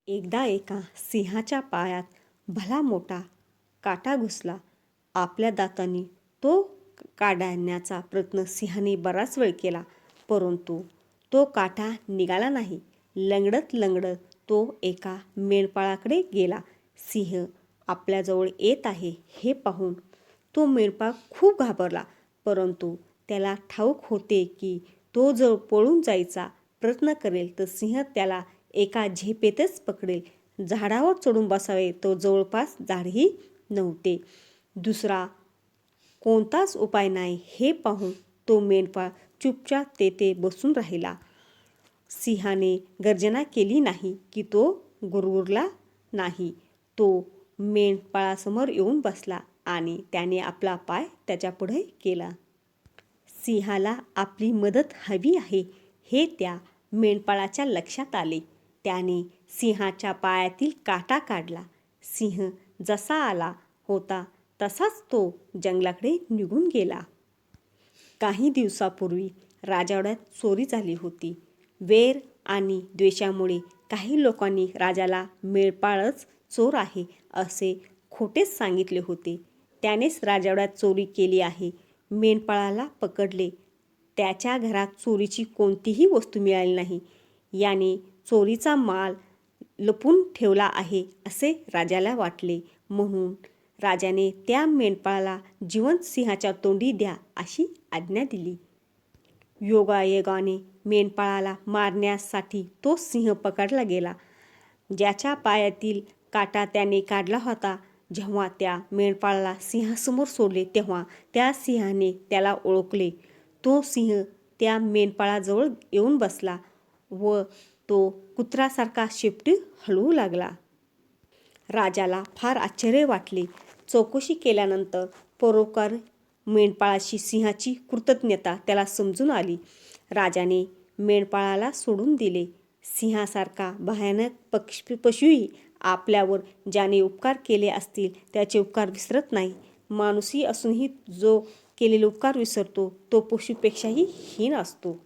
एकदा एका सिंहाच्या पायात भला मोठा काटा घुसला. आपल्या दातांनी तो काढण्याचा प्रयत्न सिंहाने बराच वेळ केला, परंतु तो काटा निघाला नाही. लंगडत लंगडत तो एका मेंढपाळाकडे गेला. सिंह आपल्याजवळ येत आहे हे पाहून तो मेंढपाळ खूप घाबरला, परंतु त्याला ठाऊक होते की तो जर पळून जायचा प्रयत्न करेल तर सिंह त्याला एका झेपेतच पकडेल. झाडावर चढून बसावे तो जवळपास झाडही नव्हते. दुसरा कोणताच उपाय नाही हे पाहून तो मेंढपाळ चुपचाप तेथे बसून राहिला. सिंहाने गर्जना केली नाही की तो गुरगुरला नाही. तो मेंढपाळासमोर येऊन बसला आणि त्याने आपला पाय त्याच्यापुढे केला. सिंहाला आपली मदत हवी आहे हे त्या मेंढपाळाच्या लक्षात आले. त्याने सिंहाच्या पायातील काटा काढला. सिंह जसा आला होता तसाच तो जंगलाकडे निघून गेला. काही दिवसापूर्वी राजवाड्यात चोरी झाली होती. वैर आणि द्वेषामुळे काही लोकांनी राजाला मेंढपाळच चोर आहे असे खोटेच सांगितले होते. त्यानेच राजवाड्यात चोरी केली आहे. मेंढपाळाला पकडले. त्याच्या घरात चोरीची कोणतीही वस्तू मिळाली नाही. याने चोरीचा माल लपवून ठेवला आहे असे राजाला वाटले. म्हणून राजाने त्या मेंढपाळाला जिवंत सिंहाच्या तोंडी द्या अशी आज्ञा दिली. योगायोगाने मेंढपाळाला मारण्यासाठी तो सिंह पकडला गेला. ज्याच्या पायातील काटा त्याने काढला होता. जेव्हा त्या मेंढपाळाला सिंहासमोर सोडले तेव्हा त्या सिंहाने त्याला ओळखले. तो सिंह त्या मेंढपाळाजवळ येऊन बसला व तो कुत्र्यासारखा शेपटी हलवू लागला. राजाला फार आश्चर्य वाटले. चौकशी केल्यानंतर परोपकारी मेंढपाळाशी सिंहाची कृतज्ञता त्याला समजून आली. राजाने मेंढपाळाला सोडून दिले. सिंहासारखा भयानक पशुही आपल्यावर ज्याने उपकार केले असतील त्याचे उपकार विसरत नाही. माणूसही असूनही जो केलेले उपकार विसरतो तो पशुपेक्षाही हीन असतो.